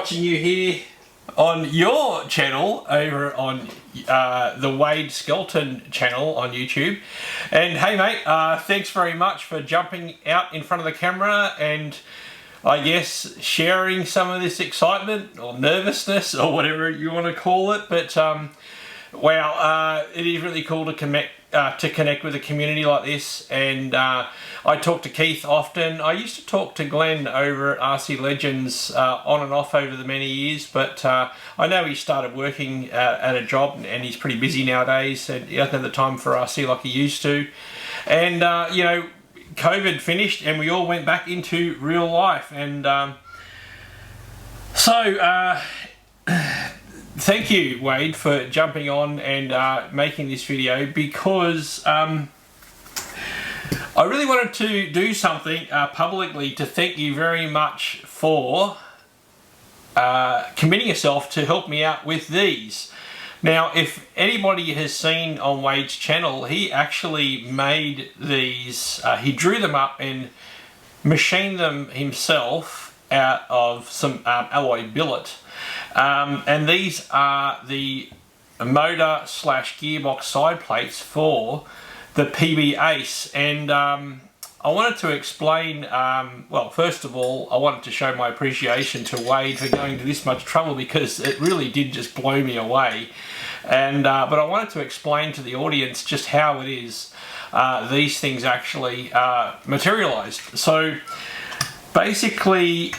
watching you here on your channel over on the Wade Skelton channel on YouTube. And hey mate, thanks very much for jumping out in front of the camera and I guess sharing some of this excitement or nervousness or whatever you want to call it. But wow, it is really cool to connect with a community like this. And I talk to Keith often. I used to talk to Glenn over at RC Legends on and off over the many years, but I know he started working at a job and he's pretty busy nowadays and he doesn't have the time for RC like he used to. And you know, COVID finished and we all went back into real life. And thank you, Wade, for jumping on and making this video, because I really wanted to do something publicly to thank you very much for committing yourself to help me out with these. Now, if anybody has seen on Wade's channel, he actually made these, he drew them up and machined them himself out of some alloy billet. And these are the motor / gearbox side plates for the PB Ace. And I wanted to explain, well, first of all, I wanted to show my appreciation to Wade for going to this much trouble, because it really did just blow me away. And but I wanted to explain to the audience just how it is these things actually materialized. So basically,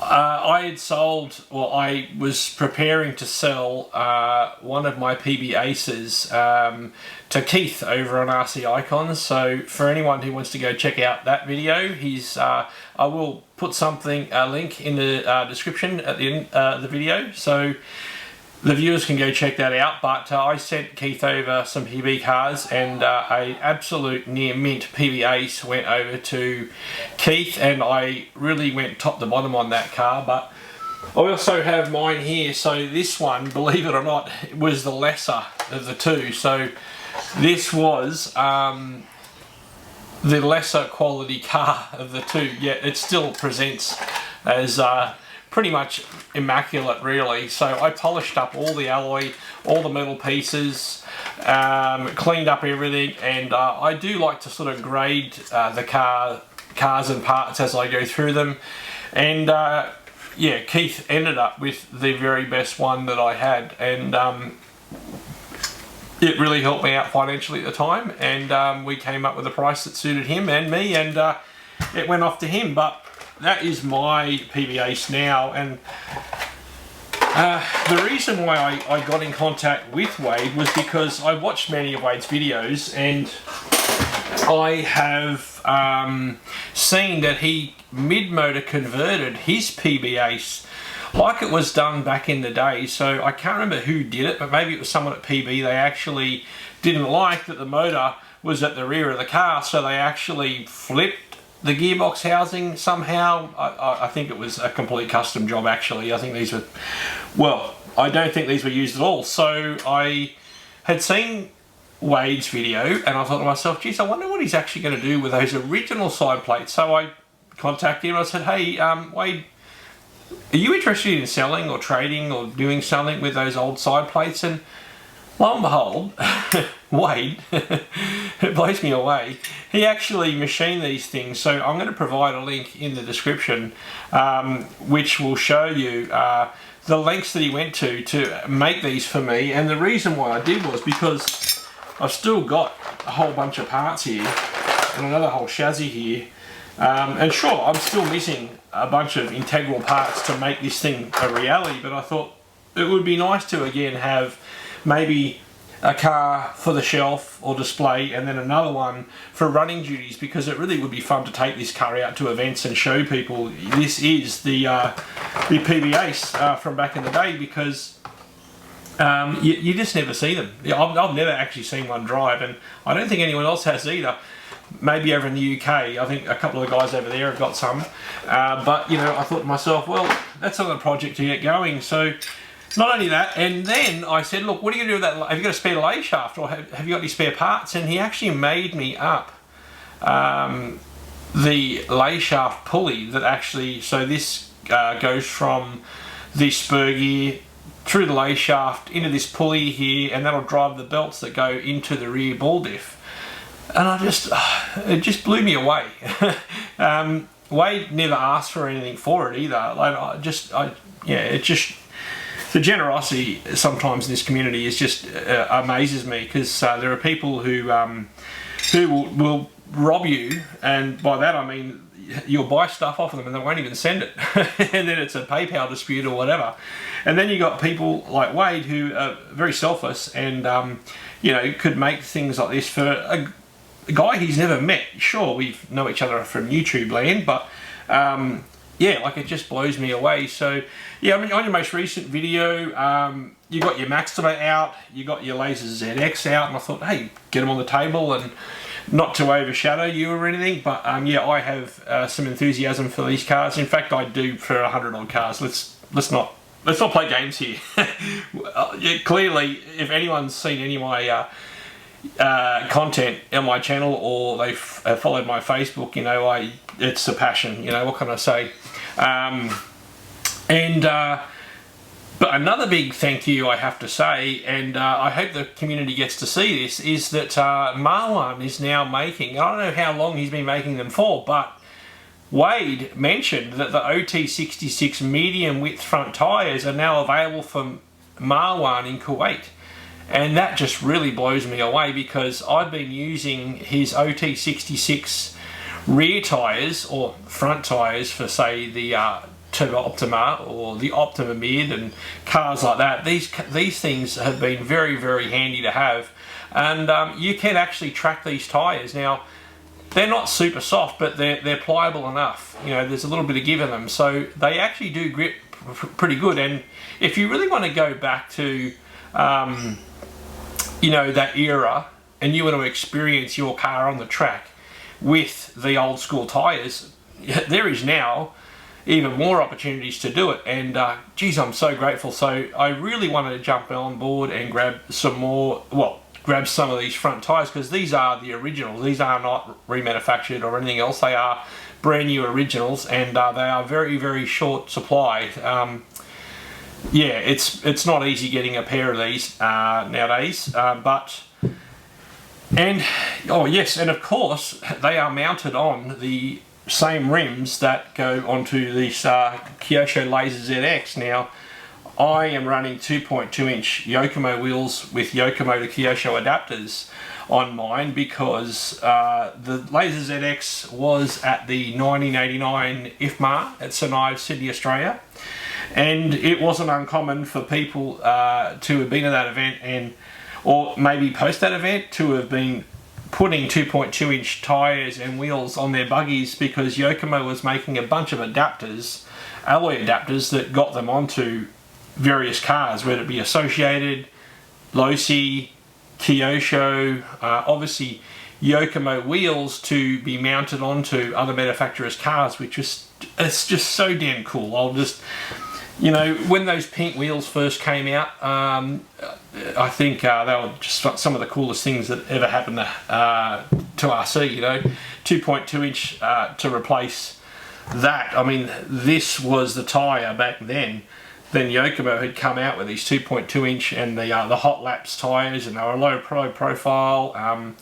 I had sold, well, I was preparing to sell one of my PB Aces to Keith over on RC Icons. So for anyone who wants to go check out that video, I will put a link in the description at the end of the video, so the viewers can go check that out. But I sent Keith over some PB cars, and a absolute near mint PB Ace went over to Keith, and I really went top to bottom on that car. But I also have mine here. So this one, believe it or not, was the lesser of the two. So this was the lesser quality car of the two, yet it still presents as pretty much immaculate, really. So I polished up all the alloy, all the metal pieces, cleaned up everything, and I do like to sort of grade the cars and parts as I go through them. And yeah, Keith ended up with the very best one that I had, and it really helped me out financially at the time, and we came up with a price that suited him and me, and it went off to him. But that is my PB Ace now. And the reason why I got in contact with Wade was because I watched many of Wade's videos, and I have seen that he mid-motor converted his PB Ace like it was done back in the day. So I can't remember who did it, but maybe it was someone at PB. They actually didn't like that the motor was at the rear of the car, so they actually flipped the gearbox housing somehow. I think it was a complete custom job, actually. I think these were, well, I don't think these were used at all. So I had seen Wade's video and I thought to myself, geez, I wonder what he's actually going to do with those original side plates. So I contacted him and I said, hey, Wade, are you interested in selling or trading or doing something with those old side plates? And lo and behold, Wade, it blows me away, he actually machined these things. So I'm going to provide a link in the description which will show you the lengths that he went to make these for me. And the reason why I did was because I've still got a whole bunch of parts here and another whole chassis here. And sure, I'm still missing a bunch of integral parts to make this thing a reality, but I thought it would be nice to again have maybe a car for the shelf or display and then another one for running duties, because it really would be fun to take this car out to events and show people this is the PB Ace from back in the day, because you just never see them. I've never actually seen one drive, and I don't think anyone else has either. Maybe over in the UK, I think a couple of the guys over there have got some. But, you know, I thought to myself, well, that's another project to get going. So, not only that, and then I said, look, what are you going to do with that? Have you got a spare lay shaft, or have you got any spare parts? And he actually made me up the lay shaft pulley that actually, so this goes from the spur gear through the lay shaft into this pulley here, and that'll drive the belts that go into the rear ball diff. And it just blew me away. Wade never asked for anything for it either. The generosity sometimes in this community is just amazes me, because there are people who will rob you, and by that I mean you'll buy stuff off of them and they won't even send it, and then it's a PayPal dispute or whatever. And then you got people like Wade who are very selfless and you know, could make things like this for a guy he's never met. Sure, we know each other from YouTube land, but yeah, like, it just blows me away. So yeah, I mean, on your most recent video, you got your Maxima out, you got your Laser ZX out, and I thought, hey, get them on the table, and not to overshadow you or anything, but yeah, I have some enthusiasm for these cars. In fact, I do for 100 odd cars. Let's not play games here. Yeah, clearly, if anyone's seen any of my content on my channel, or they've followed my Facebook, you know, it's a passion. You know, what can I say? But another big thank you I have to say, and I hope the community gets to see this, is that Marwan is now making, I don't know how long he's been making them for, but Wade mentioned that the OT66 medium width front tyres are now available from Marwan in Kuwait. And that just really blows me away, because I've been using his OT66 rear tyres, or front tyres, for say the Turbo Optima or the Optima Mid and cars like that. These things have been very, very handy to have, and you can actually track these tyres. Now, they're not super soft, but they're pliable enough. You know, there's a little bit of give in them, so they actually do grip pretty good. And if you really want to go back to you know, that era, and you want to experience your car on the track with the old school tyres, there is now even more opportunities to do it. And geez, I'm so grateful. So I really wanted to jump on board and grab some more, well, grab some of these front tyres, because these are the originals. These are not remanufactured or anything else. They are brand new originals, and they are very, very short supply. Yeah, it's not easy getting a pair of these nowadays, oh yes, and of course they are mounted on the same rims that go onto this Kyosho Laser ZX. Now, I am running 2.2 inch Yokomo wheels with Yokomo to Kyosho adapters on mine, because the Laser ZX was at the 1989 IFMAR at St Ives, Sydney, Australia. And it wasn't uncommon for people to have been at that event, or maybe post that event, to have been putting 2.2 inch tyres and wheels on their buggies, because Yokomo was making a bunch of adapters, alloy adapters, that got them onto various cars, whether it be Associated, Losi, Kyosho, obviously Yokomo wheels to be mounted onto other manufacturers' cars, which is, it's just so damn cool. You know, when those pink wheels first came out, I think they were just some of the coolest things that ever happened to RC, you know. 2.2 inch to replace that. I mean, this was the tyre back then. Then Yokomo had come out with these 2.2 inch and the Hot Laps tyres, and they were low profile.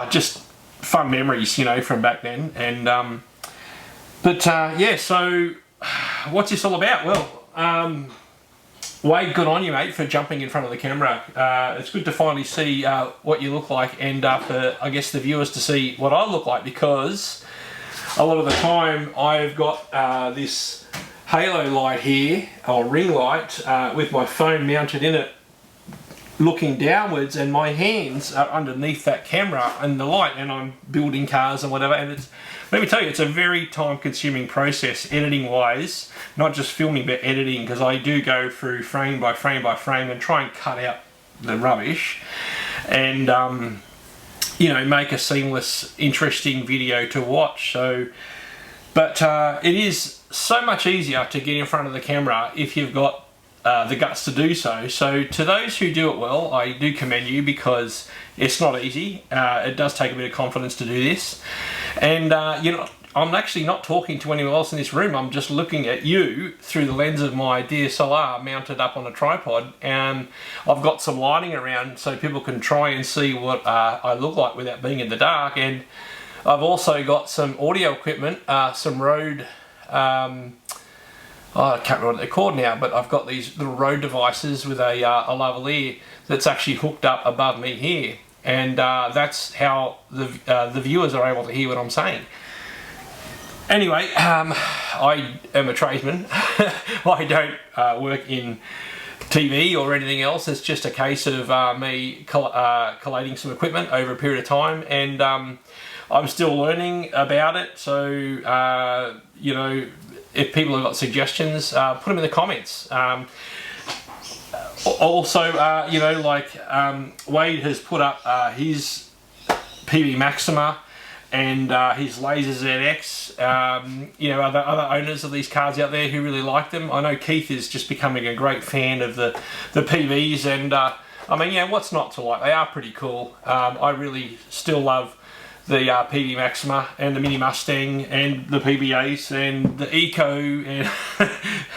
Just fun memories, you know, from back then. And yeah, so what's this all about? Well, Wade, good on you, mate, for jumping in front of the camera. It's good to finally see what you look like, and for, I guess, the viewers to see what I look like, because a lot of the time I've got this halo light here, or ring light, with my phone mounted in it, looking downwards, and my hands are underneath that camera and the light, and I'm building cars and whatever. And it's, let me tell you, it's a very time-consuming process, editing-wise, not just filming but editing, because I do go through frame by frame by frame and try and cut out the rubbish, and you know, make a seamless, interesting video to watch. So, but it is so much easier to get in front of the camera if you've got the guts to do so. So to those who do it well, I do commend you, because it's not easy. It does take a bit of confidence to do this. And you know, I'm actually not talking to anyone else in this room. I'm just looking at you through the lens of my DSLR mounted up on a tripod, and I've got some lighting around so people can try and see what I look like without being in the dark. And I've also got some audio equipment, some Rode, I can't remember what they're called now, but I've got these little Rode devices with a lavalier that's actually hooked up above me here, and that's how the viewers are able to hear what I'm saying. Anyway, I am a tradesman. I don't work in TV or anything else. It's just a case of me collating some equipment over a period of time, and I'm still learning about it. So, you know, if people have got suggestions, put them in the comments. Also, you know, like Wade has put up his PB Maxima and his Laser ZX. You know, other owners of these cars out there who really like them. I know Keith is just becoming a great fan of the PBs, and I mean, yeah, what's not to like? They are pretty cool. I really still love the PB Maxima and the Mini Mustang and the PB8 and the Eco, and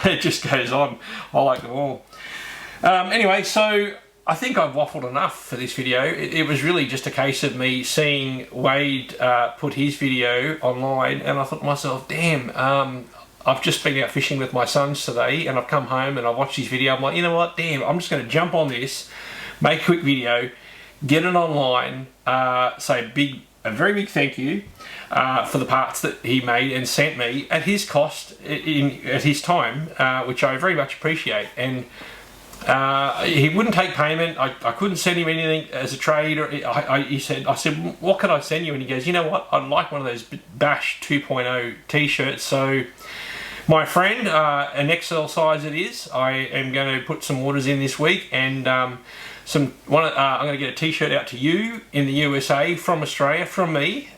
it just goes on. I like them all. Anyway, so I think I've waffled enough for this video. It was really just a case of me seeing Wade put his video online, and I thought to myself, damn, I've just been out fishing with my sons today, and I've come home and I watched his video. I'm like, you know what, damn, I'm just going to jump on this, make a quick video, get it online, say a very big thank you for the parts that he made and sent me at his cost, at his time, which I very much appreciate. And he wouldn't take payment. I couldn't send him anything as a trade. Or I said, what can I send you? And he goes, you know what, I'd like one of those Bash 2.0 t-shirts. So my friend, an XL size it is, I am going to put some orders in this week, and I'm going to get a t-shirt out to you in the USA from Australia, from me.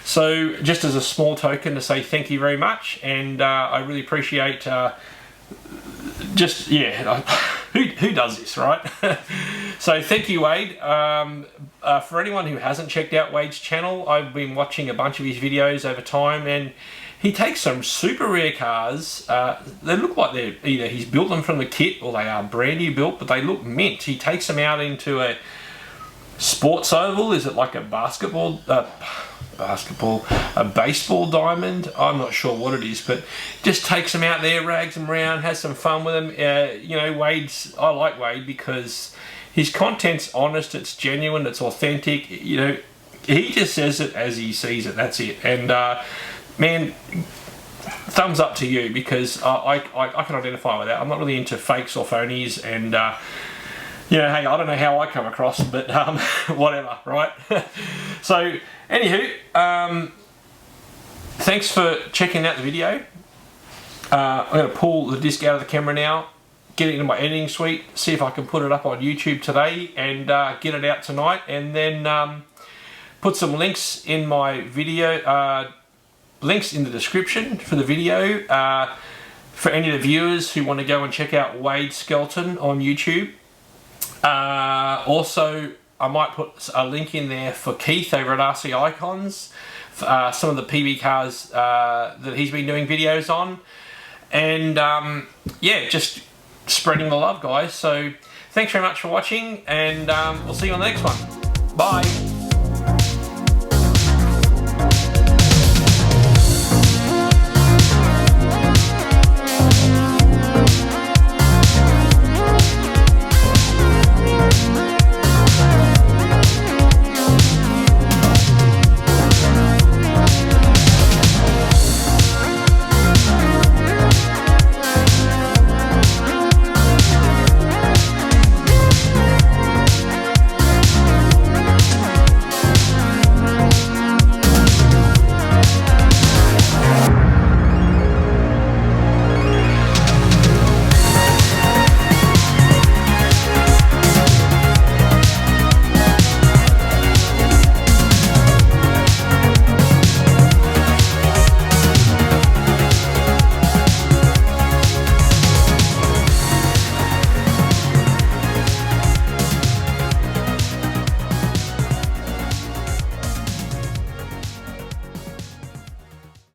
So just as a small token to say thank you very much, and I really appreciate just, yeah, who does this, right? So thank you, Wade. For anyone who hasn't checked out Wade's channel, I've been watching a bunch of his videos over time, and he takes some super rare cars. They look like they're either he's built them from the kit or they are brand new built, but they look mint. He takes them out into a sports oval. Is it like a a baseball diamond? I'm not sure what it is, but just takes them out there, rags them around, has some fun with them. You know, I like Wade because his content's honest, it's genuine, it's authentic. You know, he just says it as he sees it. That's it. And man, thumbs up to you, because I can identify with that. I'm not really into fakes or phonies, and you know, hey, I don't know how I come across, but whatever, right? So, anywho, thanks for checking out the video. I'm going to pull the disc out of the camera now, get it into my editing suite, see if I can put it up on YouTube today, and get it out tonight, and then put some links in my video, links in the description for the video, for any of the viewers who want to go and check out Wade Skelton on YouTube. Also, I might put a link in there for Keith over at RC Icons, some of the PB cars that he's been doing videos on, and yeah, just spreading the love, guys. So thanks very much for watching, and we'll see you on the next one. Bye.